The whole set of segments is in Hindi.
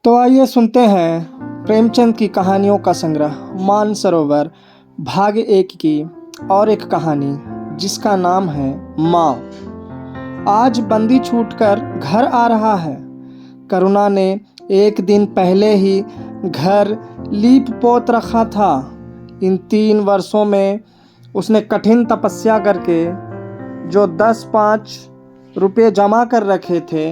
तो आइए सुनते हैं प्रेमचंद की कहानियों का संग्रह मानसरोवर भाग 1 की और एक कहानी जिसका नाम है माँ। आज बंदी छूटकर घर आ रहा है। करुणा ने एक दिन पहले ही घर लीप पोत रखा था। इन 3 वर्षों में उसने कठिन तपस्या करके जो 10-5 रुपये जमा कर रखे थे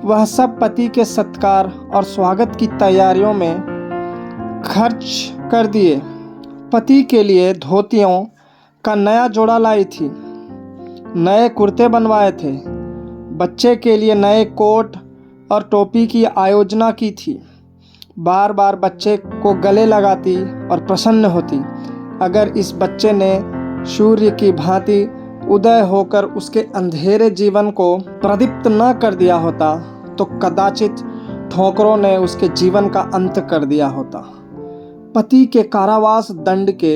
वह सब पति के सत्कार और स्वागत की तैयारियों में खर्च कर दिए। पति के लिए धोतियों का नया जोड़ा लाई थी, नए कुर्ते बनवाए थे, बच्चे के लिए नए कोट और टोपी की आयोजना की थी। बार बार बच्चे को गले लगाती और प्रसन्न होती। अगर इस बच्चे ने सूर्य की भांति उदय होकर उसके अंधेरे जीवन को प्रदीप्त न कर दिया होता तो कदाचित ठोकरों ने उसके जीवन का अंत कर दिया होता। पति के कारावास दंड के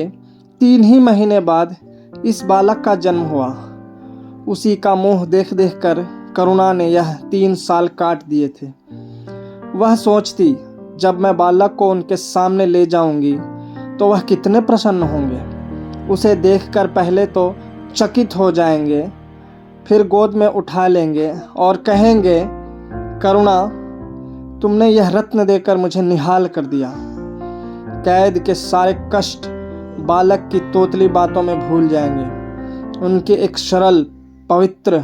3 ही महीने बाद इस बालक का जन्म हुआ। उसी का मुंह देख देख कर करुणा ने यह 3 साल काट दिए थे। वह सोचती, जब मैं बालक को उनके सामने ले जाऊंगी तो वह कितने प्रसन्न होंगे। उसे देखकर पहले तो चकित हो जाएंगे, फिर गोद में उठा लेंगे और कहेंगे, करुणा, तुमने यह रत्न देकर मुझे निहाल कर दिया। कैद के सारे कष्ट बालक की तोतली बातों में भूल जाएंगे। उनकी एक सरल, पवित्र,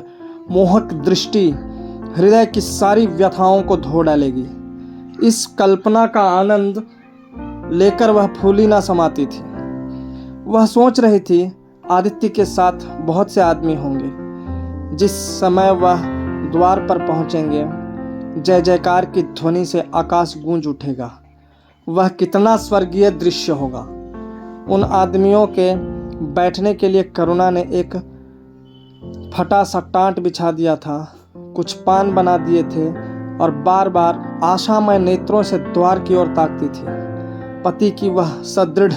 मोहक दृष्टि हृदय की सारी व्यथाओं को धो डालेगी। इस कल्पना का आनंद लेकर वह फूली ना समाती थी। वह सोच रही थी, आदित्य के साथ बहुत से आदमी होंगे। जिस समय वह द्वार पर पहुंचेंगे, जय जयकार की ध्वनि से आकाश गूंज उठेगा। वह कितना स्वर्गीय दृश्य होगा। उन आदमियों के बैठने के लिए करुणा ने एक फटा सा टाट बिछा दिया था, कुछ पान बना दिए थे और बार बार आशामय नेत्रों से द्वार की ओर ताकती थी। पति की वह सदृढ़,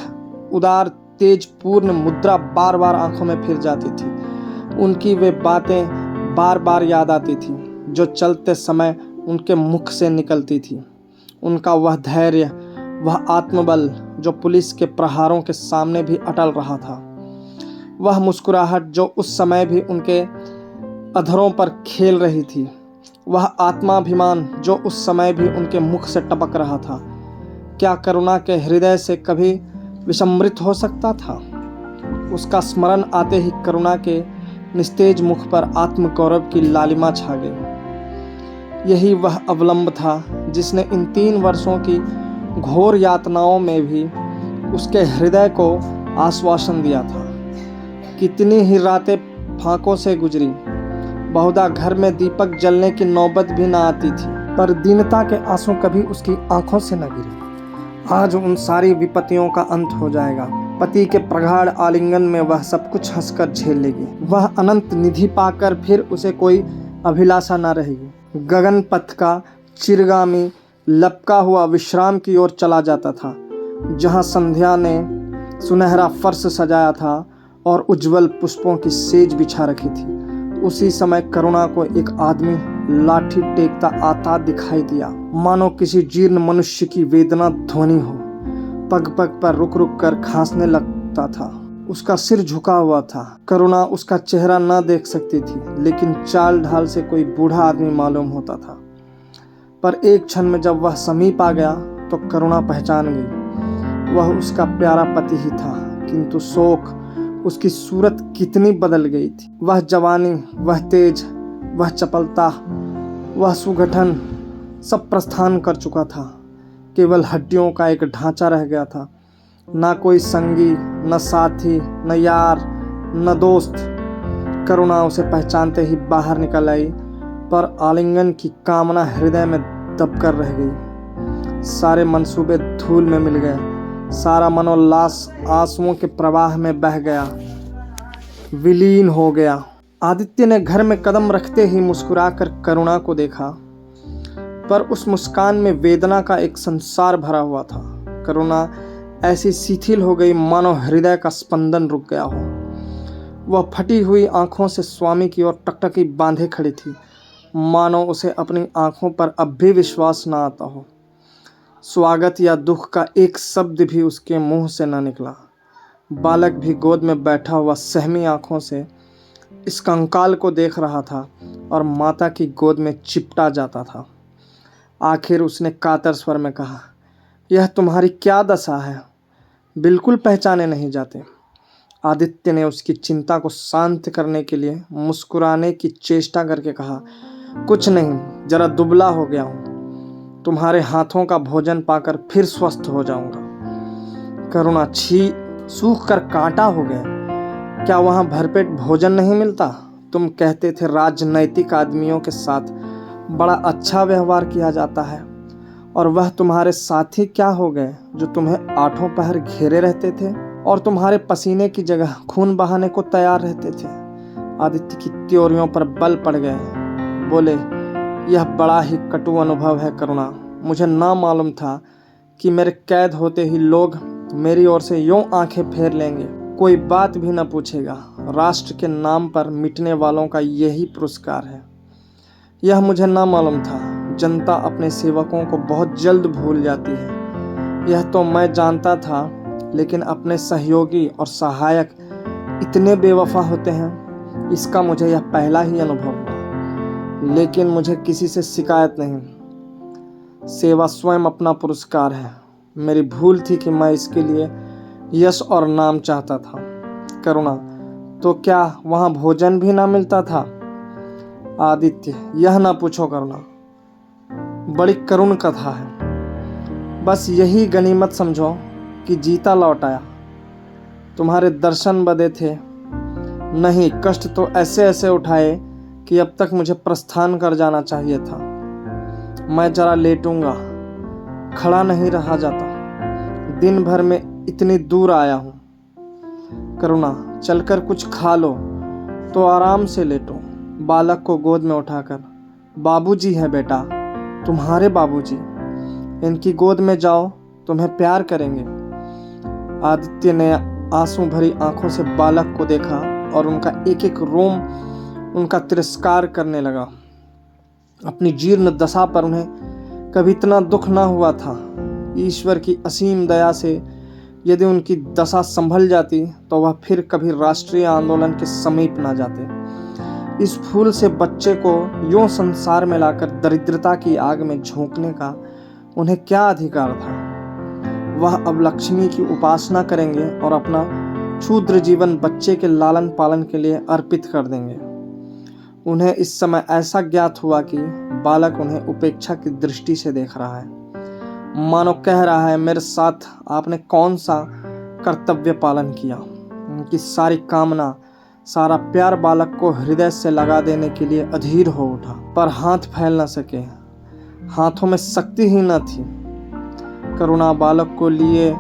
उदार, तेज पूर्ण मुद्रा बार बार आंखों में फिर जाती थी। उनकी वे बातें बार बार याद आती थी जो चलते समय उनके मुख से निकलती थी। उनका वह धैर्य, वह आत्मबल जो पुलिस के प्रहारों के सामने भी अटल रहा था। वह मुस्कुराहट जो उस समय भी उनके अधरों पर खेल रही थी। वह आत्माभिमान जो उस समय भी उनके मुख से टपक रहा था। क्या करुणा के हृदय से कभी विस्मृत हो सकता था? उसका स्मरण आते ही करुणा के निस्तेज मुख पर आत्मगौरव की लालिमा छा गई। यही वह अवलंब था जिसने इन 3 वर्षों की घोर यातनाओं में भी उसके हृदय को आश्वासन दिया था। कितनी ही रातें फांकों से गुजरी, बहुधा घर में दीपक जलने की नौबत भी न आती थी, पर दीनता के आंसू कभी उसकी आंखों से न गिरे। आज उन सारी विपत्तियों का अंत हो जाएगा। पति के प्रगाढ़ आलिंगन में वह सब कुछ हंसकर झेल लेगी। वह अनंत निधि पाकर फिर उसे कोई अभिलाषा न रहेगी। गगन पथ का चिरगामी लपका हुआ विश्राम की ओर चला जाता था, जहां संध्या ने सुनहरा फर्श सजाया था और उज्जवल पुष्पों की सेज बिछा रखी थी। उसी समय करुणा को एक आदमी लाठी टेकता आता दिखाई दिया, मानो किसी जीर्ण मनुष्य की वेदना ध्वनि हो। पग पग पर रुक रुक कर खांसने लगता था। उसका सिर झुका हुआ था। करुणा उसका चेहरा न देख सकती थी, लेकिन चाल ढाल से कोई बूढ़ा आदमी मालूम होता था। पर एक क्षण में जब वह समीप आ गया तो करुणा पहचान गई, वह उसका प्यारा पति ही था। किंतु शोक, उसकी सूरत कितनी बदल गई थी। वह जवानी, वह तेज, वह चपलता, वह सुगठन सब प्रस्थान कर चुका था। केवल हड्डियों का एक ढांचा रह गया था। ना कोई संगी, न साथी, न यार, न दोस्त। करुणा उसे पहचानते ही बाहर निकल आई, पर आलिंगन की कामना हृदय में दबकर रह गई। सारे मंसूबे धूल में मिल गए। सारा मनोल्लास आंसुओं के प्रवाह में बह गया, विलीन हो गया। आदित्य ने घर में कदम रखते ही मुस्कुराकर करुणा को देखा, पर उस मुस्कान में वेदना का एक संसार भरा हुआ था। करुणा ऐसी शिथिल हो गई मानो हृदय का स्पंदन रुक गया हो। वह फटी हुई आंखों से स्वामी की ओर टकटकी बांधे खड़ी थी, मानो उसे अपनी आंखों पर अब भी विश्वास न आता हो। स्वागत या दुख का एक शब्द भी उसके मुंह से न निकला। बालक भी गोद में बैठा हुआ सहमी आंखों से इस कंकाल को देख रहा था और माता की गोद में चिपटा जाता था। आखिर उसने कातर स्वर में कहा, यह तुम्हारी क्या दशा है? बिल्कुल पहचाने नहीं जाते। आदित्य ने उसकी चिंता को शांत करने के लिए मुस्कुराने की चेष्टा करके कहा, कुछ नहीं, जरा दुबला हो गया हूँ। तुम्हारे हाथों का भोजन पाकर फिर स्वस्थ हो जाऊंगा। करुणा, छी, सूख कर कांटा हो गए। क्या वहाँ भरपेट भोजन नहीं मिलता? तुम कहते थे राजनैतिक आदमियों के साथ बड़ा अच्छा व्यवहार किया जाता है, और वह तुम्हारे साथी क्या हो गए जो तुम्हें आठों पहर घेरे रहते थे और तुम्हारे पसीने की जगह खून बहाने को तैयार रहते थे। आदित्य की त्योरियों पर बल पड़ गए। बोले, यह बड़ा ही कटु अनुभव है करुणा। मुझे ना मालूम था कि मेरे कैद होते ही लोग मेरी ओर से यूं आंखें फेर लेंगे, कोई बात भी न पूछेगा। राष्ट्र के नाम पर मिटने वालों का यही पुरस्कार है। यह मुझे ना मालूम था। जनता अपने सेवकों को बहुत जल्द भूल जाती है, यह तो मैं जानता था, लेकिन अपने सहयोगी और सहायक इतने बेवफा होते हैं, इसका मुझे यह पहला ही अनुभव हुआ। लेकिन मुझे किसी से शिकायत नहीं। सेवा स्वयं अपना पुरस्कार है। मेरी भूल थी कि मैं इसके लिए यश और नाम चाहता था। करुणा, तो क्या वहाँ भोजन भी ना मिलता था? आदित्य, यह ना पूछो करुणा, बड़ी करुण कथा है। बस यही गनीमत समझो कि जीता लौट आया। तुम्हारे दर्शन बदे थे। नहीं, कष्ट तो ऐसे ऐसे उठाए कि अब तक मुझे प्रस्थान कर जाना चाहिए था। मैं जरा लेटूंगा, खड़ा नहीं रहा जाता। दिन भर में इतनी दूर आया हूँ। करुणा, चलकर कुछ खा लो तो आराम से लेटो। बालक को गोद में उठाकर, बाबूजी है बेटा, तुम्हारे बाबूजी, इनकी गोद में जाओ, तुम्हें प्यार करेंगे। आदित्य ने आंसू भरी आंखों से बालक को देखा और उनका एक एक रोम उनका तिरस्कार करने लगा। अपनी जीर्ण दशा पर उन्हें कभी इतना दुख ना हुआ था। ईश्वर की असीम दया से यदि उनकी दशा संभल जाती तो वह फिर कभी राष्ट्रीय आंदोलन के समीप ना जाते। इस फूल से बच्चे को यूं संसार में लाकर दरिद्रता की आग में झोंकने का उन्हें क्या अधिकार था? वह अब लक्ष्मी की उपासना करेंगे और अपना क्षुद्र जीवन बच्चे के लालन पालन के लिए अर्पित कर देंगे। उन्हें इस समय ऐसा ज्ञात हुआ कि बालक उन्हें उपेक्षा की दृष्टि से देख रहा है, मानो कह रहा है, मेरे साथ आपने कौन सा कर्तव्य पालन किया? उनकी सारी कामना, सारा प्यार बालक को हृदय से लगा देने के लिए अधीर हो उठा, पर हाथ फैल न सके। हाथों में शक्ति ही न थी। करुणा बालक को लिए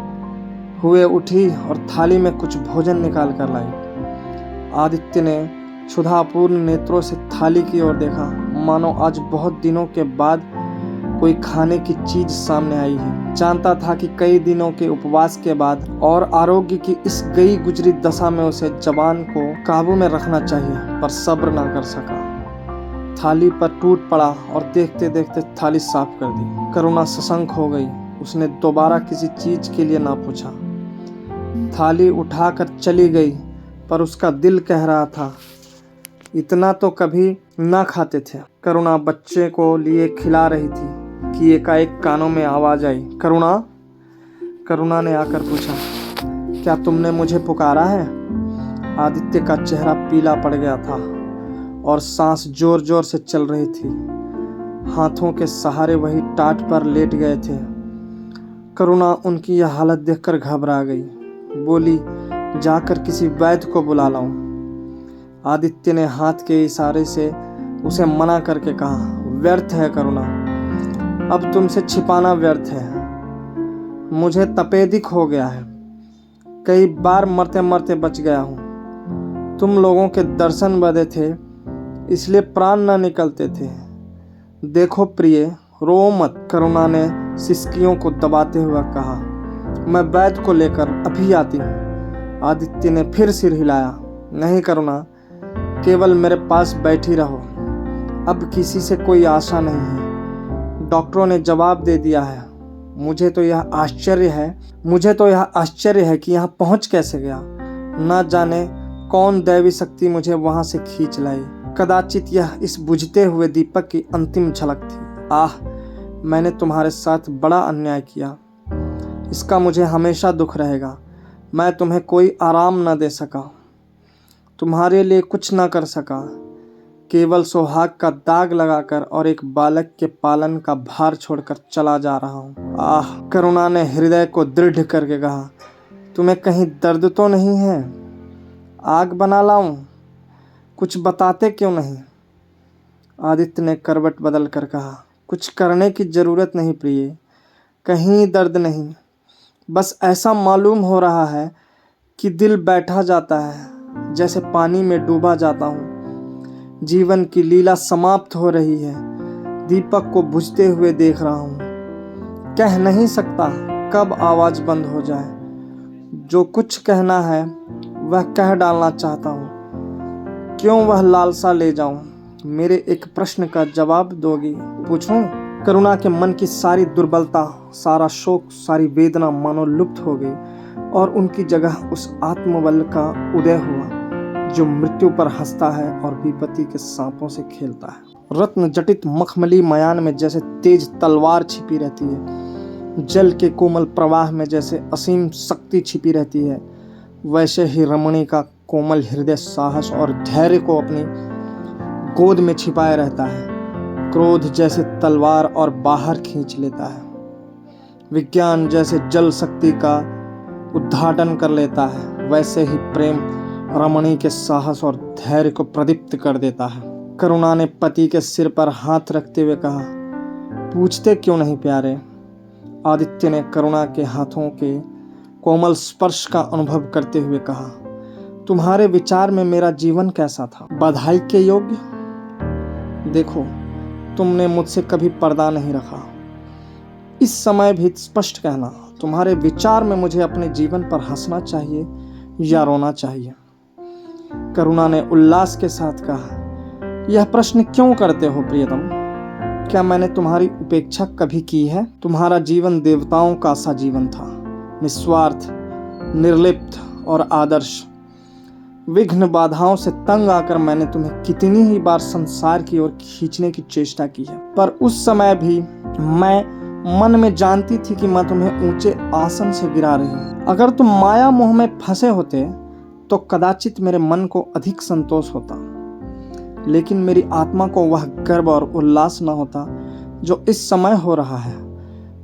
हुए उठी और थाली में कुछ भोजन निकाल कर लाई। आदित्य ने क्षुधापूर्ण नेत्रों से थाली की ओर देखा, मानो आज बहुत दिनों के बाद कोई खाने की चीज सामने आई है। जानता था कि कई दिनों के उपवास के बाद और आरोग्य की इस गई गुजरी दशा में उसे जबान को काबू में रखना चाहिए, पर सब्र ना कर सका। थाली पर टूट पड़ा और देखते देखते थाली साफ कर दी। करुणा सशंक हो गई। उसने दोबारा किसी चीज के लिए ना पूछा। थाली उठाकर चली गई, पर उसका दिल कह रहा था, इतना तो कभी ना खाते थे। करुणा बच्चे को लिए खिला रही थी कि एकाएक कानों में आवाज आई, करुणा। करुणा ने आकर पूछा, क्या तुमने मुझे पुकारा है? आदित्य का चेहरा पीला पड़ गया था और सांस जोर जोर से चल रही थी। हाथों के सहारे वही टाट पर लेट गए थे। करुणा उनकी यह हालत देखकर घबरा गई। बोली, जाकर किसी वैद्य को बुला लाऊं। आदित्य ने हाथ के इशारे से उसे मना करके कहा, व्यर्थ है करुणा, अब तुमसे छिपाना व्यर्थ है। मुझे तपेदिक हो गया है, कई बार मरते मरते बच गया हूँ। तुम लोगों के दर्शन बदे थे, इसलिए प्राण न निकलते थे। देखो प्रिय, रो मत। करुणा ने सिसकियों को दबाते हुए कहा, मैं वैद्य को लेकर अभी आती हूँ। आदित्य ने फिर सिर हिलाया, नहीं करुणा, केवल मेरे पास बैठी रहो। अब किसी से कोई आशा नहीं है, डॉक्टरों ने जवाब दे दिया है। मुझे तो यह आश्चर्य है कि यहाँ पहुँच कैसे गया। न जाने कौन दैवी शक्ति मुझे वहाँ से खींच लाई। कदाचित यह इस बुझते हुए दीपक की अंतिम झलक थी। आह, मैंने तुम्हारे साथ बड़ा अन्याय किया। इसका मुझे हमेशा दुख रहेगा। मैं तुम्हें कोई आराम न दे सका, तुम्हारे लिए कुछ न कर सका, केवल सुहाग का दाग लगाकर और एक बालक के पालन का भार छोड़कर चला जा रहा हूँ। आह, करुणा ने हृदय को दृढ़ करके कहा, तुम्हें कहीं दर्द तो नहीं है? आग बना लाऊं? कुछ बताते क्यों नहीं? आदित्य ने करवट बदल कर कहा, कुछ करने की जरूरत नहीं प्रिय, कहीं दर्द नहीं। बस ऐसा मालूम हो रहा है कि दिल बैठा जाता है, जैसे पानी में डूबा जाता हूँ। जीवन की लीला समाप्त हो रही है। दीपक को बुझते हुए देख रहा हूँ। कह नहीं सकता कब आवाज बंद हो जाए। जो कुछ कहना है वह कह डालना चाहता हूँ। क्यों वह लालसा ले जाऊं? मेरे एक प्रश्न का जवाब दोगी? पूछूं? करुणा के मन की सारी दुर्बलता, सारा शोक, सारी वेदना मानो लुप्त हो गई और उनकी जगह उस आत्मबल का उदय हुआ जो मृत्यु पर हंसता है और विपत्ति के सांपों से खेलता है। रत्न जटित मखमली मयान में जैसे तेज तलवार छिपी रहती है, जल के कोमल प्रवाह में जैसे असीम शक्ति छिपी रहती है, वैसे ही रमणी का कोमल हृदय साहस और धैर्य को अपनी गोद में छिपाए रहता है। क्रोध जैसे तलवार और बाहर खींच लेता है। विज्ञान जैसे जल शक्ति का उद्घाटन कर लेता है, वैसे ही प्रेम रमणी के साहस और धैर्य को प्रदीप्त कर देता है। करुणा ने पति के सिर पर हाथ रखते हुए कहा, पूछते क्यों नहीं प्यारे? आदित्य ने करुणा के हाथों के कोमल स्पर्श का अनुभव करते हुए कहा, तुम्हारे विचार में मेरा जीवन कैसा था? बधाई के योग्य? देखो, तुमने मुझसे कभी पर्दा नहीं रखा। इस समय भी स्पष्ट कहना, तुम्हारे विचार में मुझे अपने जीवन पर हंसना चाहिए या रोना चाहिए? करुणा ने उल्लास के साथ कहा, यह प्रश्न क्यों करते हो प्रियतम? क्या मैंने तुम्हारी उपेक्षा कभी की है? तुम्हारा जीवन देवताओं का सा जीवन था, निस्वार्थ, निर्लिप्त और आदर्श। विघ्न बाधाओं से तंग आकर मैंने तुम्हें कितनी ही बार संसार की ओर खींचने की चेष्टा की है, पर उस समय भी मैं मन में जानती थी कि मैं तुम्हें ऊंचे आसन से गिरा रही हूँ। अगर तुम माया मोह में फंसे होते तो कदाचित मेरे मन को अधिक संतोष होता, लेकिन मेरी आत्मा को वह गर्व और उल्लास न होता जो इस समय हो रहा है।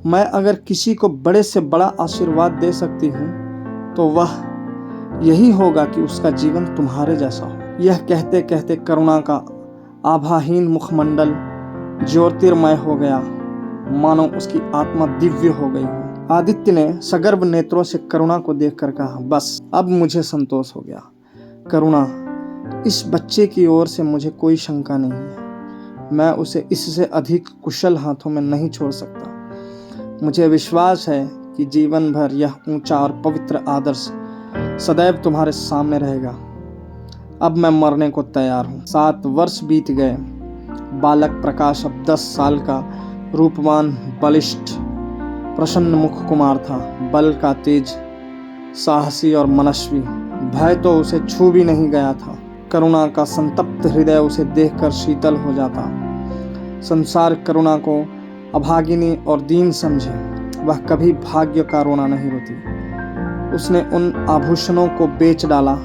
मैं अगर किसी को बड़े से बड़ा आशीर्वाद दे सकती हूँ तो वह यही होगा कि उसका जीवन तुम्हारे जैसा हो। यह कहते कहते करुणा का आभाहीन मुखमंडल ज्योतिर्मय हो गया, मानो उसकी आत्मा दिव्य हो गई हो। आदित्य ने सगर्भ नेत्रों से करुणा को देखकर कहा, बस अब मुझे संतोष हो गया। करुणा, इस बच्चे की ओर से मुझे कोई शंका नहीं है। मैं उसे इससे अधिक कुशल हाथों में नहीं छोड़ सकता। मुझे विश्वास है कि जीवन भर यह ऊंचा और पवित्र आदर्श सदैव तुम्हारे सामने रहेगा। अब मैं मरने को तैयार हूँ। 7 वर्ष बीत गए। बालक प्रकाश अब 10 साल का रूपवान, बलिष्ठ, प्रसन्न मुख कुमार था। बल का तेज, साहसी और मनस्वी। भय तो उसे छू भी नहीं गया था। करुणा का संतप्त हृदय उसे देखकर शीतल हो जाता। संसार करुणा को अभागिनी और दीन समझे, वह कभी भाग्य का रोना नहीं रोती। उसने उन आभूषणों को बेच डाला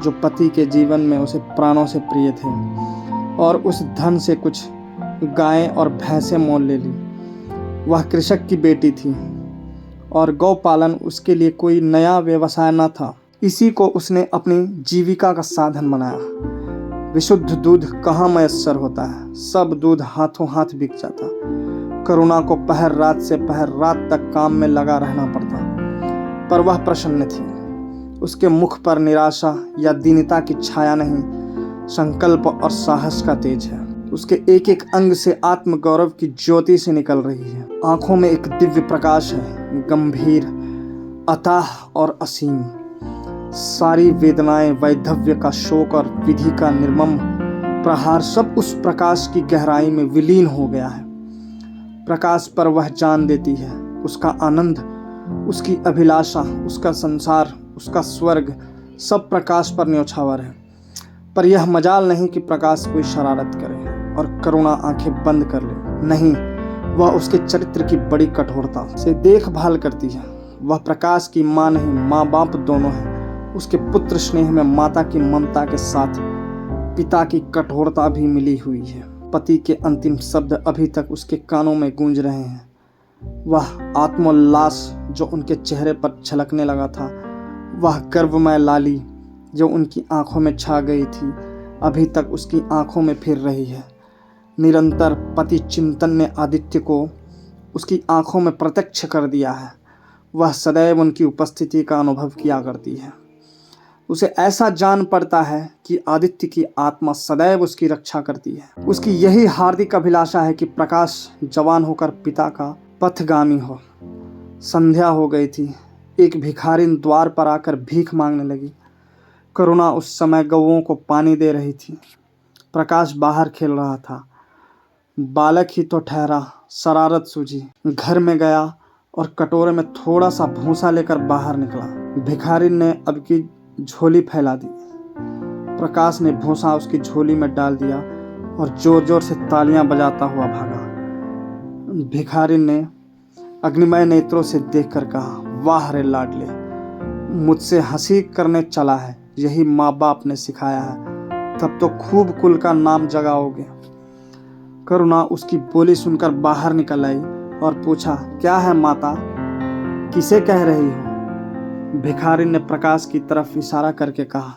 जो पति के जीवन में उसे प्राणों से प्रिय थे, और उस धन से कुछ गायें और भैंसें मोल ले ली। वह कृषक की बेटी थी और गौपालन उसके लिए कोई नया व्यवसाय न था। इसी को उसने अपनी जीविका का साधन बनाया। विशुद्ध दूध कहाँ मयस्सर होता है, सब दूध हाथों हाथ बिक जाता। करुणा को पहर रात से पहर रात तक काम में लगा रहना पड़ता, पर वह प्रसन्न थी। उसके मुख पर निराशा या दीनता की छाया नहीं, संकल्प और साहस का तेज है। उसके एक एक अंग से आत्मगौरव की ज्योति से निकल रही है। आंखों में एक दिव्य प्रकाश है, गंभीर, अथाह और असीम। सारी वेदनाएं, वैधव्य का शोक और विधि का निर्मम प्रहार सब उस प्रकाश की गहराई में विलीन हो गया है। प्रकाश पर वह जान देती है, उसका आनंद, उसकी अभिलाषा, उसका संसार, उसका स्वर्ग सब प्रकाश पर न्योछावर है। पर यह मजाल नहीं कि प्रकाश कोई शरारत करे और करुणा आंखें बंद कर ले। नहीं, वह उसके चरित्र की बड़ी कठोरता से देखभाल करती है। वह प्रकाश की माँ नहीं, माँ बाप दोनों है। उसके पुत्र स्नेह में माता की ममता के साथ पिता की कठोरता भी मिली हुई है। पति के अंतिम शब्द अभी तक उसके कानों में गूंज रहे हैं। वह आत्मोल्लास जो उनके चेहरे पर छलकने लगा था, वह गर्वमय लाली जो उनकी आंखों में छा गई थी, अभी तक उसकी आंखों में फिर रही है। निरंतर पति चिंतन ने आदित्य को उसकी आंखों में प्रत्यक्ष कर दिया है। वह सदैव उनकी उपस्थिति का अनुभव किया करती है। उसे ऐसा जान पड़ता है कि आदित्य की आत्मा सदैव उसकी रक्षा करती है। उसकी यही हार्दिक अभिलाषा है कि प्रकाश जवान होकर पिता का पथगामी हो। संध्या हो गई थी। एक भिखारिन द्वार पर आकर भीख मांगने लगी। करुणा उस समय गौओं को पानी दे रही थी। प्रकाश बाहर खेल रहा था। बालक ही तो ठहरा, शरारत सूझी। घर में गया और कटोरे में थोड़ा सा भूसा लेकर बाहर निकला। भिखारिन ने अब की झोली फैला दी। प्रकाश ने भूसा उसकी झोली में डाल दिया और जोर जोर से तालियां बजाता हुआ भागा। भिखारिन ने अग्निमय नेत्रों से देखकर कहा, वाह रे लाडले, मुझसे हंसी करने चला है, यही माँ बाप ने सिखाया है, तब तो खूब कुल का नाम जगाओगे। करुणा उसकी बोली सुनकर बाहर निकल आई और पूछा, क्या है माता, किसे कह रही हो? भिखारी ने प्रकाश की तरफ इशारा करके कहा,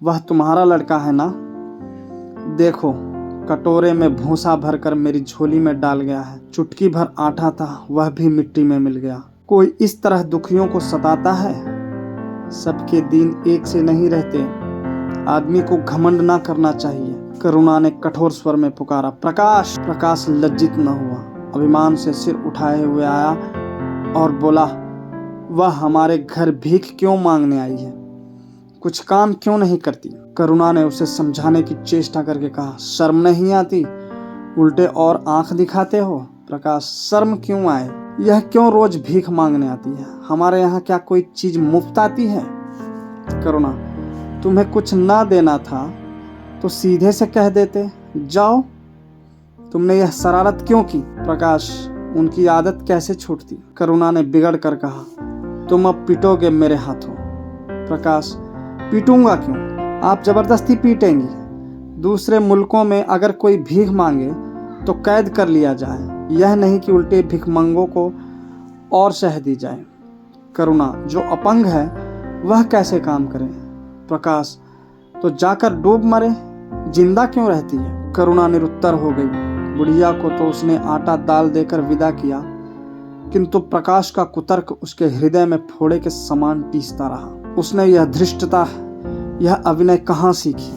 वह तुम्हारा लड़का है ना? देखो, कटोरे में भूसा भरकर मेरी झोली में डाल गया है। चुटकी भर आटा था, वह भी मिट्टी में मिल गया। कोई इस तरह दुखियों को सताता है? सबके दिन एक से नहीं रहते। आदमी को घमंड ना करना चाहिए। करुणा ने कठोर स्वर में पुकारा, प्रकाश। प्रकाश लज्जित न हुआ, अभिमान से सिर उठाए हुए आया और बोला, वह हमारे घर भीख क्यों मांगने आई है? कुछ काम क्यों नहीं करती? करुणा ने उसे समझाने की चेष्टा करके कहा, शर्म नहीं आती? उल्टे और आंख दिखाते हो। प्रकाश, शर्म क्यों आए? यह क्यों रोज भीख मांगने आती है? हमारे यहाँ क्या कोई चीज मुफ्त आती है? करुणा, तुम्हें कुछ ना देना था तो सीधे से कह देते, जाओ। तुमने यह शरारत क्यों की? प्रकाश, उनकी आदत कैसे छूटती? करुणा ने बिगड़ कर कहा, तुम अब पीटोगे मेरे हाथों। प्रकाश, पीटूंगा क्यों? आप जबरदस्ती पीटेंगी। दूसरे मुल्कों में अगर कोई भीख मांगे तो कैद कर लिया जाए, यह नहीं कि उल्टे भिखमंगों को और शह दी जाए। करुणा, जो अपंग है वह कैसे काम करे? प्रकाश, तो जाकर डूब मरे, जिंदा क्यों रहती है? करुणा निरुत्तर हो गई। बुढ़िया को तो उसने आटा दाल देकर विदा किया, किंतु प्रकाश का कुतर्क उसके हृदय में फोड़े के समान टीसता रहा। उसने यह धृष्टता, यह अभिनय कहाँ सीखी?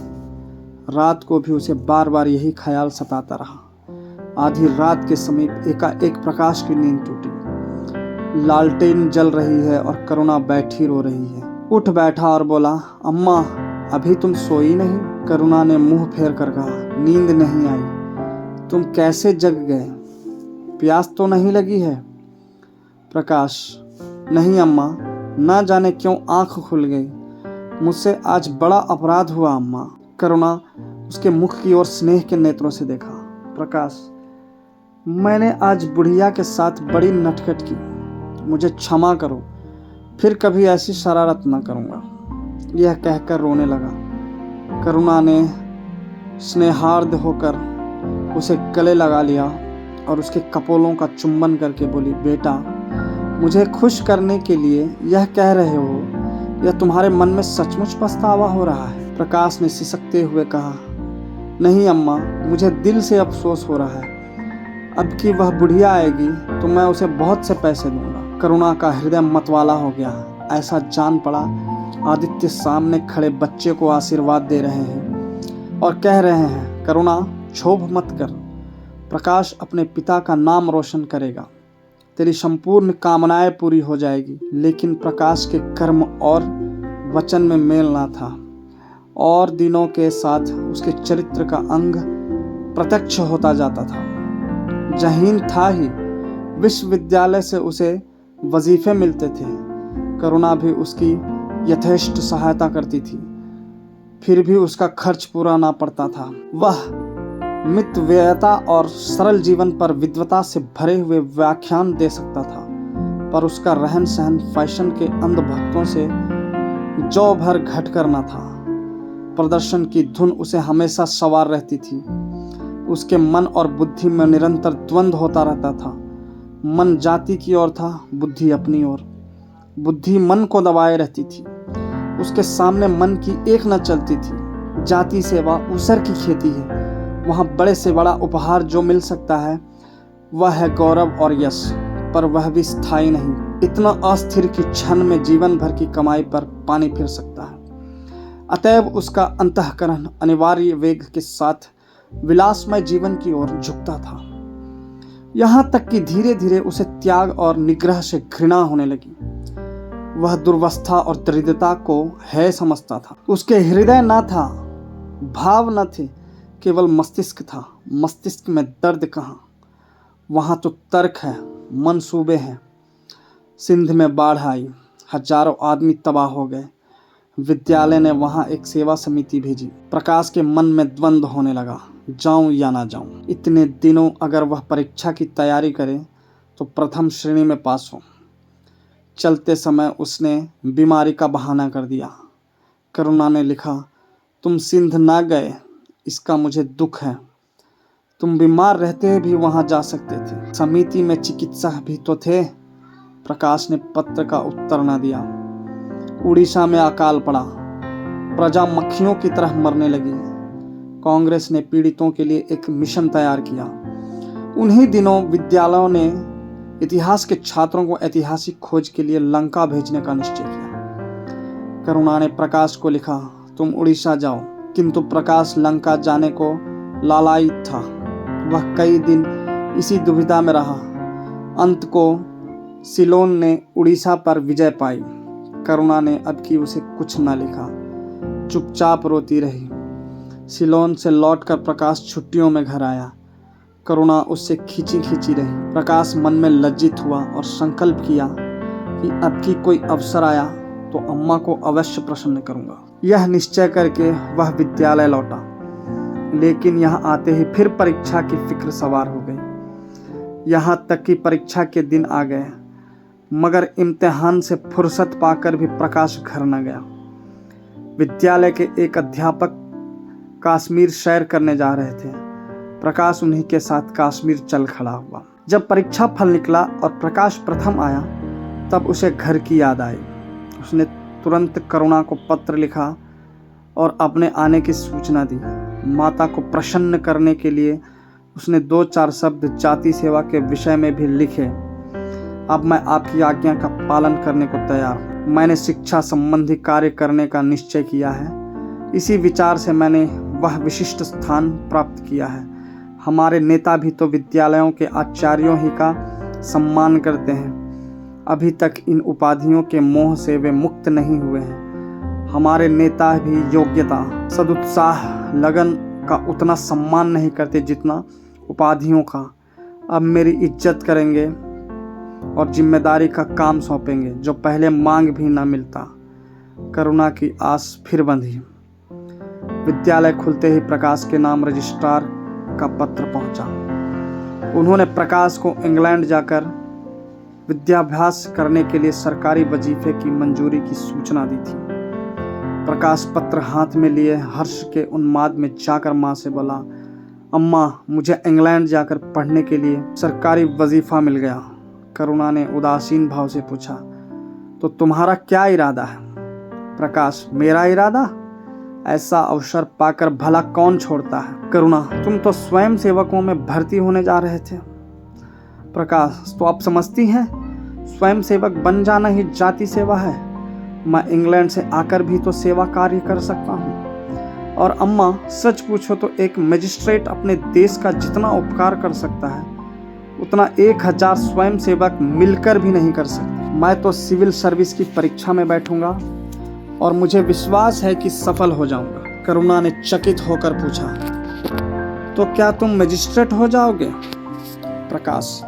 रात को भी उसे बार बार यही ख्याल सताता रहा। आधी रात के समीप एकाएक प्रकाश की नींद टूटी। लालटेन जल रही है और करुणा बैठी रो रही है। उठ बैठा और बोला, अम्मा, अभी तुम सोई नहीं? करुणा ने मुंह फेर कर कहा, नींद नहीं आई। तुम कैसे जग गए? प्यास तो नहीं लगी है? प्रकाश, नहीं अम्मा, ना जाने क्यों आंख खुल गई। मुझसे आज बड़ा अपराध हुआ अम्मा। करुणा उसके मुख की ओर स्नेह के नेत्रों से देखा। प्रकाश, मैंने आज बुढ़िया के साथ बड़ी नटखट की, मुझे क्षमा करो, फिर कभी ऐसी शरारत न करूँगा। यह कहकर रोने लगा। करुणा ने स्नेहार्द होकर उसे गले लगा लिया और उसके कपोलों का चुंबन करके बोली, बेटा, मुझे खुश करने के लिए यह कह रहे हो या तुम्हारे मन में सचमुच पछतावा हो रहा है? प्रकाश ने सिसकते हुए कहा, नहीं अम्मा, मुझे दिल से अफसोस हो रहा है। अब कि वह बुढ़िया आएगी तो मैं उसे बहुत से पैसे दूंगा। करुणा का हृदय मतवाला हो गया। ऐसा जान पड़ा आदित्य सामने खड़े बच्चे को आशीर्वाद दे रहे हैं और कह रहे हैं, करुणा, क्षोभ मत कर, प्रकाश अपने पिता का नाम रोशन करेगा, तेरी संपूर्ण कामनाएं पूरी हो जाएगी। लेकिन प्रकाश के कर्म और वचन में मेल ना था और दिनों के साथ उसके चरित्र का अंग प्रत्यक्ष होता जाता था। जहीन था ही, विश्वविद्यालय से उसे वजीफे मिलते थे। करुणा भी उसकी यथेष्ट सहायता करती थी, फिर भी उसका खर्च पूरा ना पड़ता था। वह मितव्ययता और सरल जीवन पर विद्वता से भरे हुए व्याख्यान दे सकता था, पर उसका रहन सहन फैशन के अंधभक्तों से जौ भर घटकर न था। प्रदर्शन की धुन उसे हमेशा सवार रहती थी। उसके मन और बुद्धि में निरंतर द्वंद्व होता रहता था। मन जाति की ओर था, बुद्धि अपनी ओर। बुद्धि मन को दबाए रहती थी। उसके सामने मन की एक न चलती थी। जाति सेवा ऊसर की खेती है। वहाँ बड़े से बड़ा उपहार जो मिल सकता है वह है गौरव और यश, पर वह भी स्थायी नहीं। इतना अस्थिर कि क्षण में जीवन भर की कमाई पर पानी फिर सकता है। अतएव उसका अंतःकरण अनिवार्य वेग के साथ विलासमय जीवन की ओर झुकता था। यहाँ तक कि धीरे धीरे उसे त्याग और निग्रह से घृणा होने लगी। वह दुर्वस्था और दरिद्रता को है समझता था। उसके हृदय न था, भाव न थे, केवल मस्तिष्क था। मस्तिष्क में दर्द कहाँ? वहाँ तो तर्क है, मंसूबे हैं। सिंध में बाढ़ आई, हजारों आदमी तबाह हो गए। विद्यालय ने वहाँ एक सेवा समिति भेजी। प्रकाश के मन में द्वंद्व होने लगा, जाऊं या ना जाऊं। इतने दिनों अगर वह परीक्षा की तैयारी करे तो प्रथम श्रेणी में पास हो। चलते समय उसने बीमारी का बहाना कर दिया। करुणा ने लिखा, तुम सिंध ना गए इसका मुझे दुख है। तुम बीमार रहते भी वहां जा सकते थे। समिति में चिकित्सक भी तो थे। प्रकाश ने पत्र का उत्तर न दिया। उड़ीसा में अकाल पड़ा। प्रजा मक्खियों की तरह मरने लगी। कांग्रेस ने पीड़ितों के लिए एक मिशन तैयार किया। उन्हीं दिनों विद्यालयों ने इतिहास के छात्रों को ऐतिहासिक खोज के लिए लंका भेजने का निश्चय किया। करुणा ने प्रकाश को लिखा, तुम उड़ीसा जाओ। किंतु प्रकाश लंका जाने को लालायित था। वह कई दिन इसी दुविधा में रहा। अंत को सिलोन ने उड़ीसा पर विजय पाई। करुणा ने अब की उसे कुछ न लिखा, चुपचाप रोती रही। सिलोन से लौटकर प्रकाश छुट्टियों में घर आया। करुणा उससे खींची खींची रही। प्रकाश मन में लज्जित हुआ और संकल्प किया कि अब की कोई अवसर आया तो अम्मा को अवश्य प्रसन्न करूंगा। यह निश्चय करके वह विद्यालय लौटा, लेकिन यहाँ आते ही फिर परीक्षा की फिक्र सवार हो गई। यहाँ तक कि परीक्षा के दिन आ गए, मगर इम्तिहान से फुर्सत पाकर भी प्रकाश घर न गया। विद्यालय के एक अध्यापक कश्मीर सैर करने जा रहे थे। प्रकाश उन्हीं के साथ कश्मीर चल खड़ा हुआ। जब परीक्षा फल निकला और प्रकाश प्रथम आया, तब उसे घर की याद आई। उसने तुरंत करुणा को पत्र लिखा और अपने आने की सूचना दी। माता को प्रसन्न करने के लिए उसने 2-4 शब्द जाति सेवा के विषय में भी लिखे। अब मैं आपकी आज्ञा का पालन करने को तैयार हूँ। मैंने शिक्षा संबंधी कार्य करने का निश्चय किया है। इसी विचार से मैंने वह विशिष्ट स्थान प्राप्त किया है। हमारे नेता भी तो विद्यालयों के आचार्यों ही का सम्मान करते हैं। अभी तक इन उपाधियों के मोह से वे मुक्त नहीं हुए हैं। हमारे नेता भी योग्यता, सदुत्साह, लगन का उतना सम्मान नहीं करते जितना उपाधियों का। अब मेरी इज्जत करेंगे और जिम्मेदारी का काम सौंपेंगे जो पहले मांग भी न मिलता। करुणा की आस फिर बंधी। विद्यालय खुलते ही प्रकाश के नाम रजिस्ट्रार का पत्र पहुंचा। उन्होंने प्रकाश को इंग्लैंड जाकर विद्याभ्यास करने के लिए सरकारी वजीफे की मंजूरी की सूचना दी थी। प्रकाश पत्र हाथ में लिए हर्ष के उन्माद में जाकर माँ से बोला, अम्मा, मुझे इंग्लैंड जाकर पढ़ने के लिए सरकारी वजीफा मिल गया। करुणा ने उदासीन भाव से पूछा, तो तुम्हारा क्या इरादा है? प्रकाश, मेरा इरादा? ऐसा अवसर पाकर भला कौन छोड़ता है? करुणा, तुम तो स्वयं सेवकों में भर्ती होने जा रहे थे। प्रकाश, तो आप समझती हैं स्वयं सेवक बन जाना ही जाति सेवा है। मैं इंग्लैंड से आकर भी तो सेवा कार्य कर सकता हूँ। और अम्मा, सच पूछो तो एक मजिस्ट्रेट अपने देश का जितना उपकार कर सकता है उतना 1000 स्वयं सेवक मिलकर भी नहीं कर सकते। मैं तो सिविल सर्विस की परीक्षा में बैठूंगा और मुझे विश्वास है कि सफल हो जाऊंगा। करुणा ने चकित होकर पूछा, तो क्या तुम मजिस्ट्रेट हो जाओगे? प्रकाश,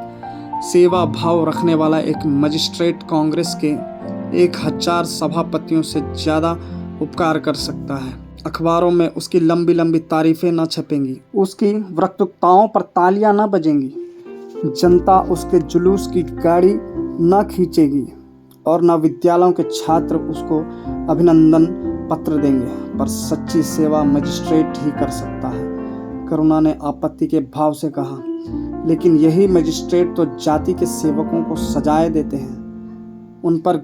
सेवा भाव रखने वाला एक मजिस्ट्रेट कांग्रेस के 1000 सभापतियों से ज़्यादा उपकार कर सकता है। अखबारों में उसकी लंबी लंबी तारीफें न छपेंगी, उसकी वक्तृताओं पर तालियां न बजेंगी, जनता उसके जुलूस की गाड़ी न खींचेगी और न विद्यालयों के छात्र उसको अभिनंदन पत्र देंगे, पर सच्ची सेवा मजिस्ट्रेट ही कर सकता है। करुणा ने आपत्ति के भाव से कहा, लेकिन यही मजिस्ट्रेट तो जाति के सेवकों को सजाए देते हैं, उन पर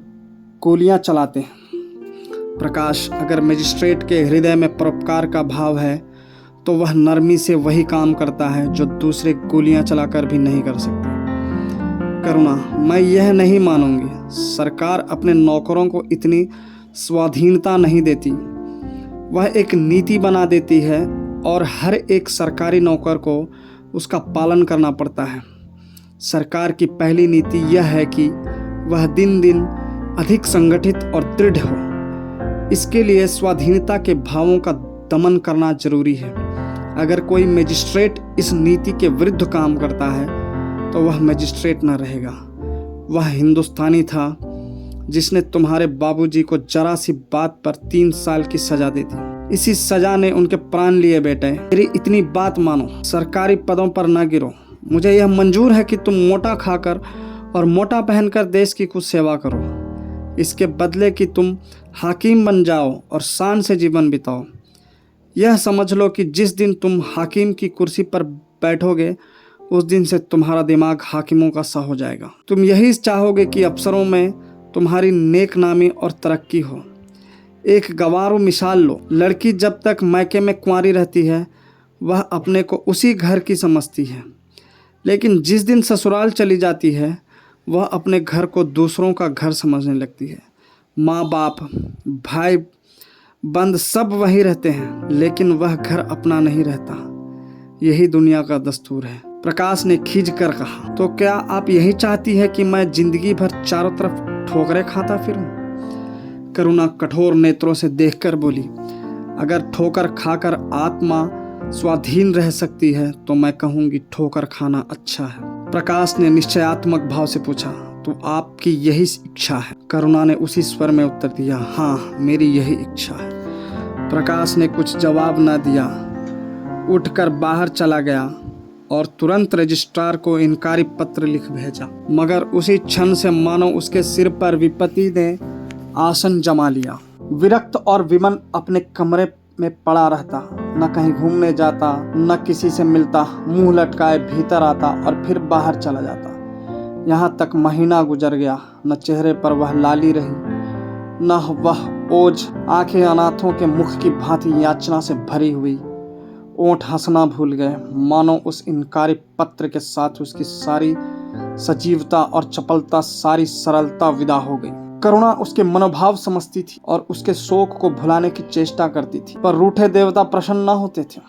गोलियां चलाते हैं। प्रकाश, अगर मजिस्ट्रेट के हृदय में परोपकार का भाव है तो वह नरमी से वही काम करता है जो दूसरे गोलियां चलाकर भी नहीं कर सकते। करुणा, मैं यह नहीं मानूंगी। सरकार अपने नौकरों को इतनी स्वाधीनता नहीं देती, वह एक नीति बना देती है और हर एक सरकारी नौकर को उसका पालन करना पड़ता है। सरकार की पहली नीति यह है कि वह दिन दिन अधिक संगठित और दृढ़ हो। इसके लिए स्वाधीनता के भावों का दमन करना जरूरी है। अगर कोई मजिस्ट्रेट इस नीति के विरुद्ध काम करता है तो वह मजिस्ट्रेट न रहेगा। वह हिंदुस्तानी था जिसने तुम्हारे बाबूजी को जरा सी बात पर 3 साल की सजा दी थी। इसी सजा ने उनके प्राण लिए बेटे। मेरी इतनी बात मानो, सरकारी पदों पर न गिरो। मुझे यह मंजूर है कि तुम मोटा खाकर और मोटा पहनकर देश की कुछ सेवा करो। इसके बदले कि तुम हाकिम बन जाओ और शान से जीवन बिताओ। यह समझ लो कि जिस दिन तुम हाकिम की कुर्सी पर बैठोगे उस दिन से तुम्हारा दिमाग हाकिमों का सा हो जाएगा। तुम यही चाहोगे कि अफसरों में तुम्हारी नेक नामी और तरक्की हो। एक गंवारू मिसाल लो। लड़की जब तक मायके में कुंवारी रहती है वह अपने को उसी घर की समझती है, लेकिन जिस दिन ससुराल चली जाती है वह अपने घर को दूसरों का घर समझने लगती है। माँ बाप, भाई बंद सब वहीं रहते हैं, लेकिन वह घर अपना नहीं रहता। यही दुनिया का दस्तूर है। प्रकाश ने खींच कर कहा, तो क्या आप यही चाहती है कि मैं जिंदगी भर चारों तरफ ठोकरें खाता फिरूं? करुणा कठोर नेत्रों से देखकर बोली, अगर ठोकर खाकर आत्मा स्वाधीन रह सकती है तो मैं कहूंगी ठोकर खाना अच्छा है। प्रकाश ने निश्चयात्मक भाव से पूछा, तो आपकी यही इच्छा है? करुणा ने उसी स्वर में उत्तर दिया, हाँ, मेरी यही इच्छा है। प्रकाश ने कुछ जवाब न दिया, उठकर बाहर चला गया और तुरंत रजिस्ट्रार को इनकारी पत्र लिख भेजा। मगर उसी क्षण से मानो उसके सिर पर विपत्ति ने आसन जमा लिया। विरक्त और विमन अपने कमरे में पड़ा रहता, न कहीं घूमने जाता, न किसी से मिलता, मुंह लटकाए भीतर आता और फिर बाहर चला जाता। यहाँ तक महीना गुजर गया, न चेहरे पर वह लाली रही, न वह ओज। आंखें अनाथों के मुख की भांति याचना से भरी हुई, ओंठ हंसना भूल गए। मानो उस इनकारी पत्र के साथ उसकी सारी सजीवता और चपलता, सारी सरलता विदा हो गई। करुणा उसके मनोभाव समझती थी और उसके शोक को भुलाने की चेष्टा करती थी, पर रूठे देवता प्रसन्न न होते थे।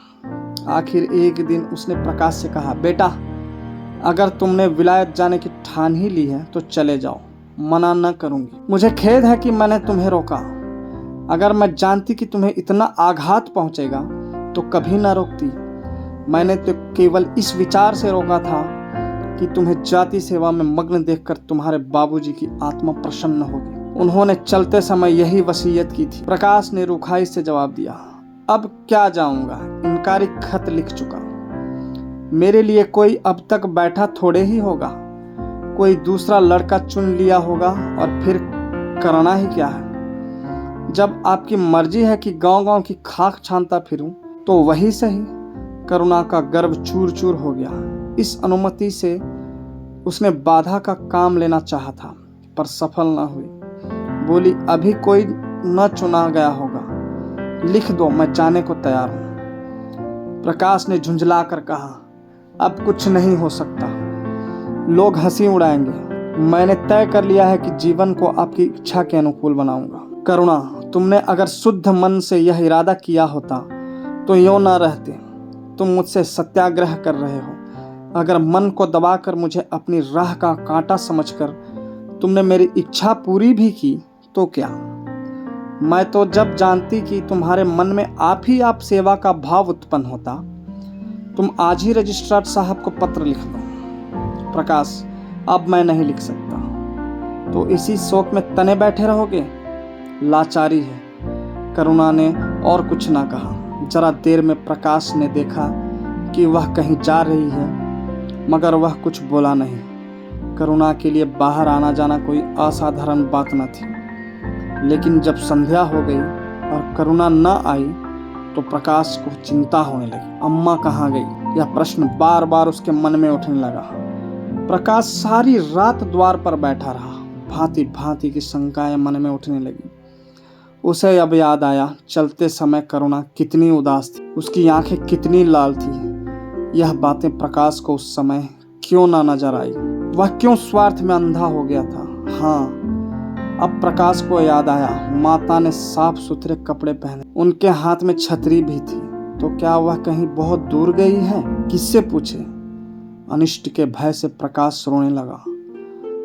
आखिर एक दिन उसने प्रकाश से कहा, बेटा, अगर तुमने विलायत जाने की ठान ही ली है तो चले जाओ, मना न करूंगी। मुझे खेद है कि मैंने तुम्हें रोका। अगर मैं जानती कि तुम्हें इतना आघात पहुंचेगा तो कभी न रोकती। मैंने तो केवल इस विचार से रोका था कि तुम्हें जाति सेवा में मग्न देखकर तुम्हारे बाबूजी की आत्मा प्रसन्न होगी। उन्होंने चलते समय यही वसीयत की थी। प्रकाश ने रुखाई से जवाब दिया, अब क्या जाऊंगा, इनकारी खत लिख चुका। मेरे लिए कोई अब तक बैठा थोड़े ही होगा। कोई दूसरा लड़का चुन लिया होगा और फिर करना ही क्या है। जब आपकी मर्जी है कि गांव-गांव की खाक छानता फिरूं तो वही सही। करुणा का गर्व चूर चूर हो गया। इस अनुमति से उसने बाधा का काम लेना चाहा था, पर सफल न हुई। बोली, अभी कोई न चुना गया होगा, लिख दो, मैं जाने को तैयार हूं। प्रकाश ने झुंझला कर कहा, अब कुछ नहीं हो सकता, लोग हंसी उड़ाएंगे। मैंने तय कर लिया है कि जीवन को आपकी इच्छा के अनुकूल बनाऊंगा। करुणा, तुमने अगर शुद्ध मन से यह इरादा किया होता तो यूं न रहते। तुम मुझसे सत्याग्रह कर रहे हो। अगर मन को दबाकर मुझे अपनी राह का कांटा समझकर तुमने मेरी इच्छा पूरी भी की तो क्या? मैं तो जब जानती कि तुम्हारे मन में आप ही आप सेवा का भाव उत्पन्न होता। तुम आज ही रजिस्ट्रार साहब को पत्र लिख दो। प्रकाश, अब मैं नहीं लिख सकता। तो इसी शोक में तने बैठे रहोगे? लाचारी है। करुणा ने और कुछ ना कहा। जरा देर में प्रकाश ने देखा कि वह कहीं जा रही है, मगर वह कुछ बोला नहीं। करुणा के लिए बाहर आना जाना कोई असाधारण बात न थी। लेकिन जब संध्या हो गई और करुणा न आई तो प्रकाश को चिंता होने लगी। अम्मा कहाँ गई? यह प्रश्न बार बार उसके मन में उठने लगा। प्रकाश सारी रात द्वार पर बैठा रहा। भांति भांति की शंकाएं मन में उठने लगी। उसे अब याद आया, चलते समय करुणा कितनी उदास थी, उसकी आंखें कितनी लाल थी। यह बातें प्रकाश को उस समय क्यों ना नजर आई? वह क्यों स्वार्थ में अंधा हो गया था? हाँ, अब प्रकाश को याद आया, माता ने साफ सुथरे कपड़े पहने, उनके हाथ में छतरी भी थी। तो क्या वह कहीं बहुत दूर गई है? किससे पूछे? अनिष्ट के भय से प्रकाश रोने लगा।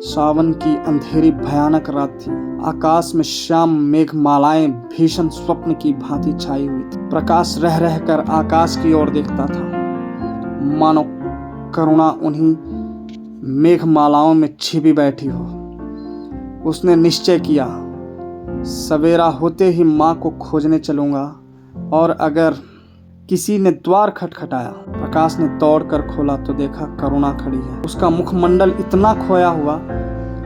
सावन की अंधेरी भयानक रात थी। आकाश में श्याम मेघमालाएं भीषण स्वप्न की भांति छाई हुई थी। प्रकाश रह रहकर आकाश की ओर देखता था, मानो करुणा उन्हीं मेघमालाओं में छिपी बैठी हो। उसने निश्चय किया, सवेरा होते ही माँ को खोजने चलूंगा। और अगर किसी ने द्वार खटखटाया, प्रकाश ने दौड़कर खोला तो देखा करुणा खड़ी है। उसका मुखमंडल इतना खोया हुआ,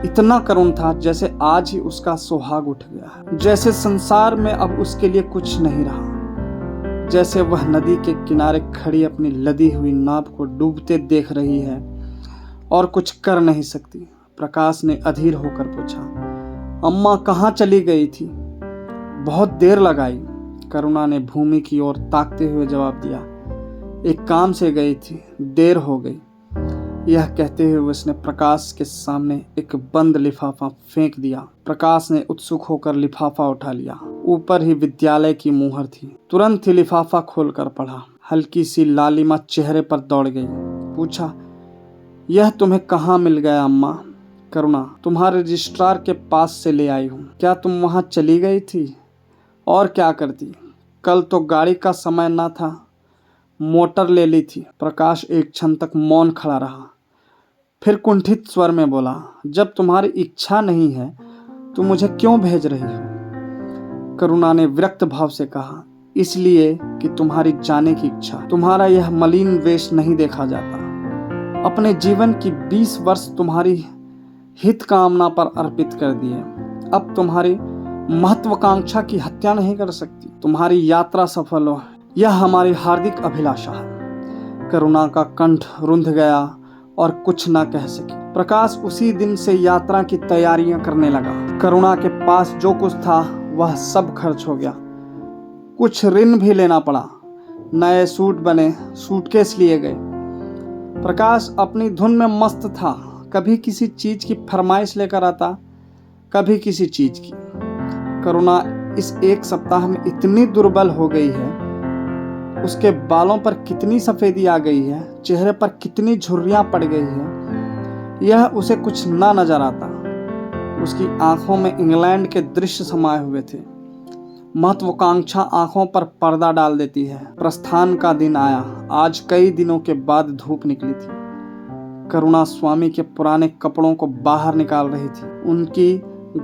इतना करुण था, जैसे आज ही उसका सुहाग उठ गया है। जैसे संसार में अब उसके लिए कुछ नहीं रहा। जैसे वह नदी के किनारे खड़ी अपनी लदी हुई नाव को डूबते देख रही है और कुछ कर नहीं सकती। प्रकाश ने अधीर होकर पूछा, अम्मा कहाँ चली गई थी? बहुत देर लगाई। करुणा ने भूमि की ओर ताकते हुए जवाब दिया, एक काम से गई थी, देर हो गई। यह कहते हुए उसने प्रकाश के सामने एक बंद लिफाफा फेंक दिया। प्रकाश ने उत्सुक होकर लिफाफा उठा लिया। ऊपर ही विद्यालय की मुहर थी। तुरंत ही लिफाफा खोलकर पढ़ा। हल्की सी लालिमा चेहरे पर दौड़ गई। पूछा, यह तुम्हें कहाँ मिल गया अम्मा? करुणा, तुम्हारे रजिस्ट्रार के पास से ले आई हूँ। क्या तुम वहाँ चली गई थी? और क्या करती? कल तो गाड़ी का समय न था, मोटर ले ली थी। प्रकाश एक क्षण तक मौन खड़ा रहा, फिर कुंठित स्वर में बोला, जब तुम्हारी इच्छा नहीं है तो मुझे क्यों भेज रही हो? करुणा ने विरक्त भाव से कहा, इसलिए कि तुम्हारी जाने की इच्छा। तुम्हारा यह मलिन वेश नहीं देखा जाता। अपने जीवन की 20 वर्ष तुम्हारी हित कामना पर अर्पित कर दिए। अब तुम्हारी महत्वाकांक्षा की हत्या नहीं कर सकती। तुम्हारी यात्रा सफल हो, यह हमारी हार्दिक अभिलाषा है। करुणा का कंठ रुंध गया और कुछ न कह सकी। प्रकाश उसी दिन से यात्रा की तैयारियां करने लगा। करुणा के पास जो कुछ था वह सब खर्च हो गया। कुछ ऋण भी लेना पड़ा। नए सूट बने, सूटकेस लिए गए। प्रकाश अपनी धुन में मस्त था। कभी किसी चीज की फरमाइश लेकर आता, कभी किसी चीज की। करुणा इस एक सप्ताह में इतनी दुर्बल हो गई है, उसके बालों पर कितनी सफेदी आ गई है, चेहरे पर कितनी झुर्रियां पड़ गई है, यह उसे कुछ ना नजर आता। उसकी आंखों में इंग्लैंड के दृश्य समाये हुए थे। महत्वाकांक्षा आंखों पर पर्दा डाल देती है। प्रस्थान का दिन आया। आज कई दिनों के बाद धूप निकली थी। करुणा स्वामी के पुराने कपड़ों को बाहर निकाल रही थी। उनकी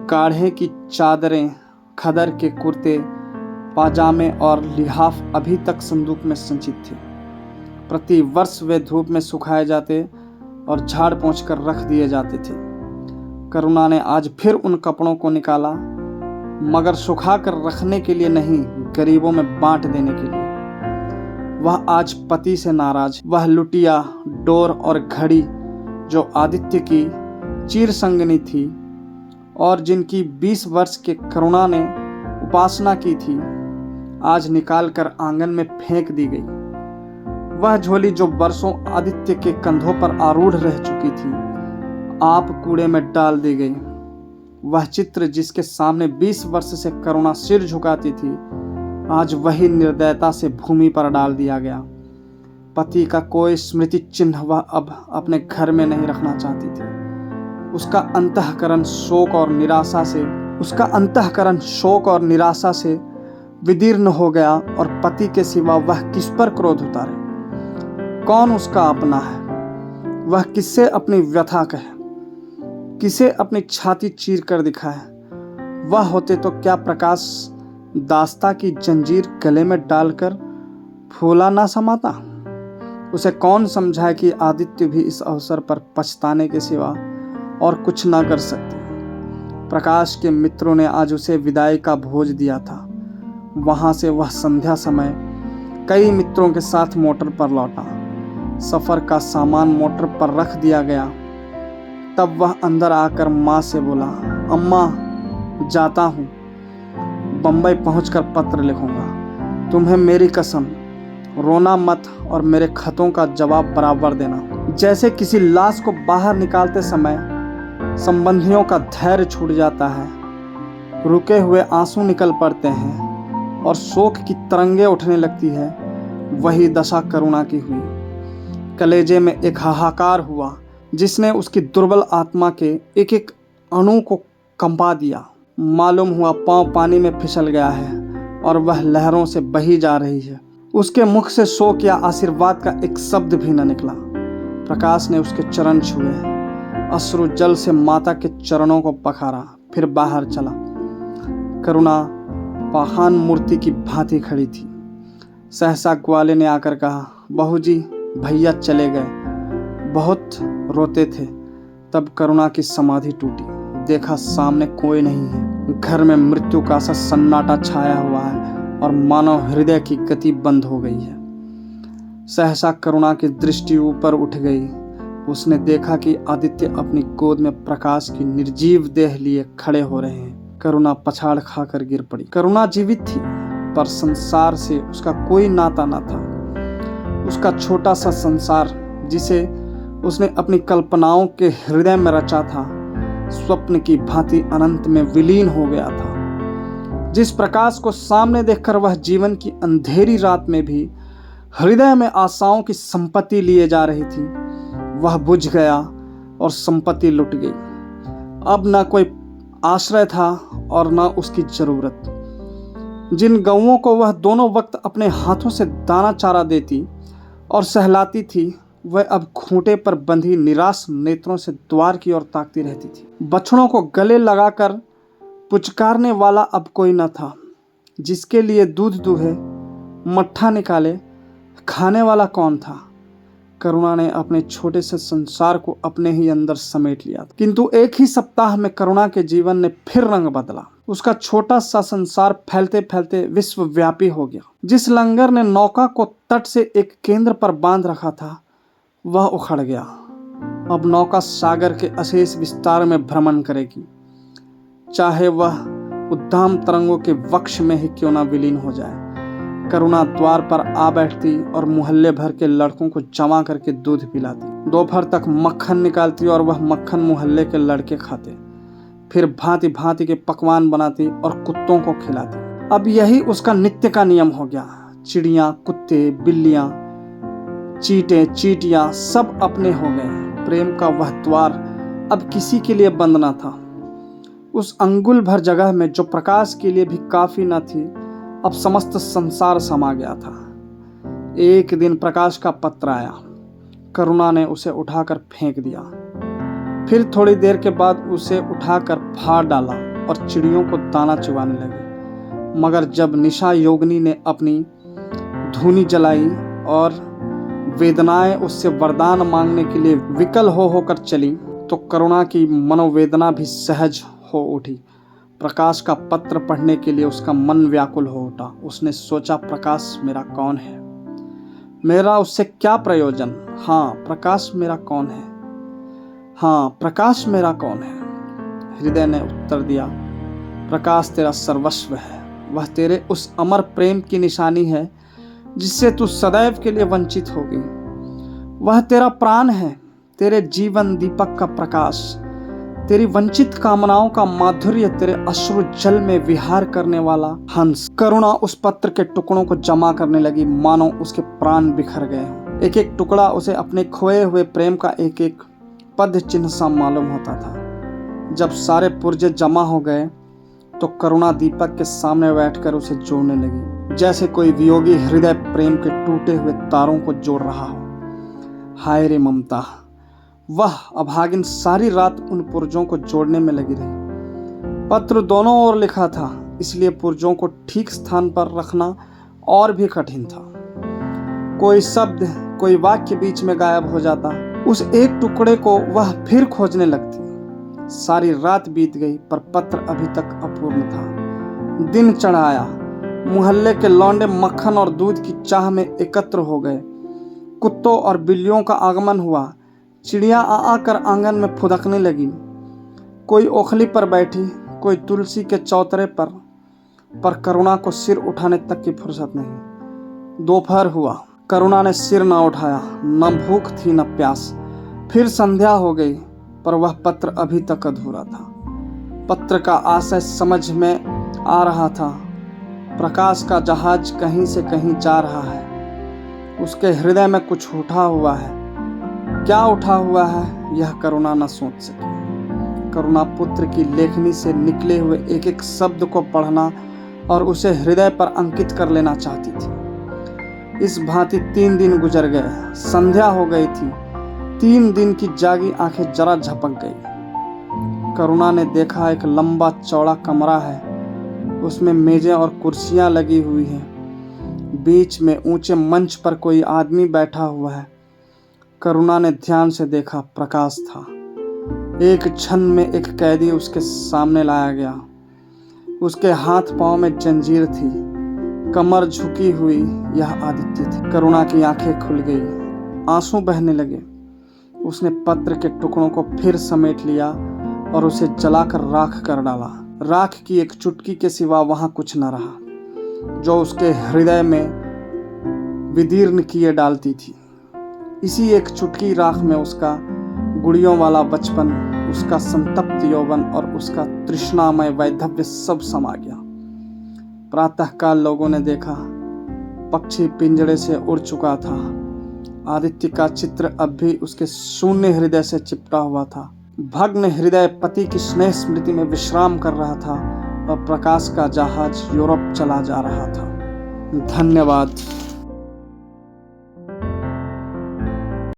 गाढ़े की चादरें, खदर के कुर्ते, पाजामे और लिहाफ अभी तक संदूक में संचित थे। प्रति वर्ष वे धूप में सुखाए जाते और झाड़ पोंछ कर रख दिए जाते थे। करुणा ने आज फिर उन कपड़ों को निकाला, मगर सुखा कर रखने के लिए नहीं, गरीबों में बांट देने के लिए। वह आज पति से नाराज। वह लुटिया, डोर और घड़ी जो आदित्य की चिर संगनी थी और जिनकी 20 वर्ष के करुणा ने उपासना की थी, आज निकाल कर आंगन में फेंक दी गई। वह झोली जो वर्षों आदित्य के कंधों पर आरूढ़ रह चुकी थी, आप कूड़े में डाल दी गई। वह चित्र जिसके सामने 20 वर्ष से करुणा सिर झुकाती थी, आज वही निर्दयता से भूमि पर डाल दिया गया। पति का कोई स्मृति चिन्ह वह अब अपने घर में नहीं रखना चाहती थी। उसका अंतःकरण शोक और निराशा से विदीर्ण हो गया और पति के सिवा वह किस पर क्रोध उतारे? कौन उसका अपना है? वह किससे अपनी व्यथा कहे? किसे अपनी छाती चीर कर दिखाए। वह होते तो क्या प्रकाश दास्ता की जंजीर गले में डालकर फूला ना समाता। उसे कौन समझाए कि आदित्य भी इस अवसर पर पछताने के सिवा और कुछ ना कर सकते। प्रकाश के मित्रों ने आज उसे विदाई का भोज दिया था। वहां से वह संध्या समय कई मित्रों के साथ मोटर पर लौटा। सफर का सामान मोटर पर रख दिया गया। तब वह अंदर आकर माँ से बोला, अम्मा जाता हूँ, बम्बई पहुंचकर पत्र लिखूंगा। तुम्हें मेरी कसम, रोना मत और मेरे खतों का जवाब बराबर देना। जैसे किसी लाश को बाहर निकालते समय संबंधियों का धैर्य छूट जाता है, रुके हुए आंसू निकल पड़ते हैं और शोक की तरंगे उठने लगती है, वही दशा करुणा की हुई। कलेजे में एक हाहाकार हुआ जिसने उसकी दुर्बल आत्मा के एक एक अणु को कंपा दिया। मालूम हुआ पांव पानी में फिसल गया है और वह लहरों से बही जा रही है। उसके मुख से शोक या आशीर्वाद का एक शब्द भी न निकला। प्रकाश ने उसके चरण छुए, अश्रु जल से माता के चरणों को पखारा, फिर बाहर चला। करुणा पाषाण मूर्ति की भांति खड़ी थी। सहसा ग्वाले ने आकर कहा, बहू जी भैया चले गए, बहुत रोते थे। तब करुणा की समाधि टूटी। देखा सामने कोई नहीं है। घर में मृत्यु का सा सन्नाटा छाया हुआ है और मानव हृदय की गति बंद हो गई है। सहसा करुणा की दृष्टि ऊपर उठ गई। उसने देखा कि आदित्य अपनी गोद में प्रकाश की निर्जीव देह लिए खड़े हो रहे हैं। करुणा पछाड़ खाकर गिर पड़ी। करुणा जीवित थी, पर संसार से उसका कोई नाता न था। उसका छोटा सा संसार, जिसे उसने अपनी कल्पनाओं के हृदय में रचा था, स्वप्न की भांति अनंत में विलीन हो गया था। जिस प्रकाश को सामने देखकर वह जीवन की अंधेरी रात में भी हृदय में आशाओं की संपत्ति लिए जा रही थी, वह बुझ गया और संपत्ति लुट गई। अब न कोई आश्रय था और न उसकी जरूरत। जिन गौओं को वह दोनों वक्त अपने हाथों से दाना चारा देती और सहलाती थी, वह अब खूंटे पर बंधी निराश नेत्रों से द्वार की ओर ताकती रहती थी। बछड़ों को गले लगाकर पुचकारने वाला अब कोई न था। जिसके लिए दूध दूहे, मट्ठा निकाले, खाने वाला कौन था। करुणा ने अपने छोटे से संसार को अपने ही अंदर समेट लिया था। किंतु एक ही सप्ताह में करुणा के जीवन ने फिर रंग बदला। उसका छोटा सा संसार फैलते फैलते विश्वव्यापी हो गया। जिस लंगर ने नौका को तट से एक केंद्र पर बांध रखा था, वह उखड़ गया। अब नौका सागर के अशेष विस्तार में भ्रमण करेगी, चाहे वह उद्दाम तरंगों के वक्ष में ही क्यों ना विलीन हो जाए। करुणा द्वार पर आ बैठती और मोहल्ले भर के लड़कों को जमा करके दूध पिलाती। दोपहर तक मक्खन निकालती और वह मक्खन मोहल्ले के लड़के खाते। फिर भांति भांति के पकवान बनाती और कुत्तों को खिलाती। अब यही उसका नित्य का नियम हो गया। चिड़ियाँ, कुत्ते, बिल्लियाँ, चींटे, चींटियाँ सब अपने हो गए। प्रेम का वह द्वार अब किसी के लिए बंद न था। उस अंगुल भर जगह में जो प्रकाश के लिए भी काफी न थी, अब समस्त संसार समा गया था। एक दिन प्रकाश का पत्र आया। करुणा ने उसे उठाकर फेंक दिया। फिर थोड़ी देर के बाद उसे उठाकर फाड़ डाला और चिड़ियों को दाना चुगाने लगी। मगर जब निशा योगिनी ने अपनी धूनी जलाई और वेदनाएं उससे वरदान मांगने के लिए विकल होकर चली, तो करुणा की मनोवेदना भी सहज हो उठी। प्रकाश का पत्र पढ़ने के लिए उसका मन व्याकुल हो उठा। उसने सोचा, प्रकाश मेरा कौन है, मेरा उससे क्या प्रयोजन। हाँ, प्रकाश मेरा कौन है, हाँ प्रकाश मेरा कौन है। हृदय ने उत्तर दिया, प्रकाश तेरा सर्वस्व है। वह तेरे उस अमर प्रेम की निशानी है जिससे तू सदैव के लिए वंचित होगी। वह तेरा प्राण है, तेरे जीवन दीपक का प्रकाश, तेरी वंचित कामनाओं का माधुर्य, तेरे अश्रु जल में विहार करने वाला हंस। करुणा उस पत्र के टुकड़ों को जमा करने लगी, मानो उसके प्राण बिखर गए हों। एक एक टुकड़ा उसे अपने खोए हुए प्रेम का एक एक पद चिन्ह सा मालूम होता था। जब सारे पुर्जे जमा हो गए तो करुणा दीपक के सामने बैठकर उसे जोड़ने लगी, जैसे कोई वियोगी हृदय प्रेम के टूटे हुए तारों को जोड़ रहा हो। हाय रे ममता, वह अभागिन सारी रात उन पुर्जों को जोड़ने में लगी रही। पत्र दोनों ओर लिखा था, इसलिए पुर्जों को ठीक स्थान पर रखना और भी कठिन था। कोई शब्द, कोई वाक्य बीच में गायब हो जाता। उस एक टुकड़े को वह फिर खोजने लगती। सारी रात बीत गई पर पत्र अभी तक अपूर्ण था। दिन चढ़ आया। मोहल्ले के लौंडे मक्खन और दूध की चाह में एकत्र हो गए। कुत्तों और बिल्लियों का आगमन हुआ। चिड़िया आकर आंगन में फुदकने लगी। कोई ओखली पर बैठी, कोई तुलसी के चौतरे पर करुणा को सिर उठाने तक की फुर्सत नहीं। दोपहर हुआ, करुणा ने सिर न उठाया। न भूख थी न प्यास। फिर संध्या हो गई पर वह पत्र अभी तक अधूरा था। पत्र का आशय समझ में आ रहा था। प्रकाश का जहाज कहीं से कहीं जा रहा है। उसके हृदय में कुछ उठा हुआ है। क्या उठा हुआ है यह करुणा न सोच सकी। करुणा पुत्र की लेखनी से निकले हुए एक एक शब्द को पढ़ना और उसे हृदय पर अंकित कर लेना चाहती थी। इस भांति 3 दिन गुजर गए। संध्या हो गई थी। 3 दिन की जागी आंखें जरा झपक गई। करुणा ने देखा एक लंबा चौड़ा कमरा है। उसमें मेजें और कुर्सियां लगी हुई हैं। बीच में ऊंचे मंच पर कोई आदमी बैठा हुआ है। करुणा ने ध्यान से देखा, प्रकाश था। एक क्षण में एक कैदी उसके सामने लाया गया। उसके हाथ पांव में जंजीर थी, कमर झुकी हुई। यह आदित्य थी। करुणा की आंखें खुल गई, आंसू बहने लगे। उसने पत्र के टुकड़ों को फिर समेट लिया और उसे जलाकर राख कर डाला। राख की एक चुटकी के सिवा वहां कुछ न रहा जो उसके हृदय में विदीर्ण किए डालती थी। इसी एक चुटकी राख में उसका गुड़ियों वाला बचपन, उसका संतप्त यौवन और उसका तृष्णामय वैधव्य सब समा गया। प्रातःकाल लोगों ने देखा, पक्षी पिंजड़े से उड़ चुका था। आदित्य का चित्र अब भी उसके शून्य हृदय से चिपटा हुआ था। भग्न हृदय पति की स्नेह स्मृति में विश्राम कर रहा था और प्रकाश का जहाज यूरोप चला जा रहा था। धन्यवाद।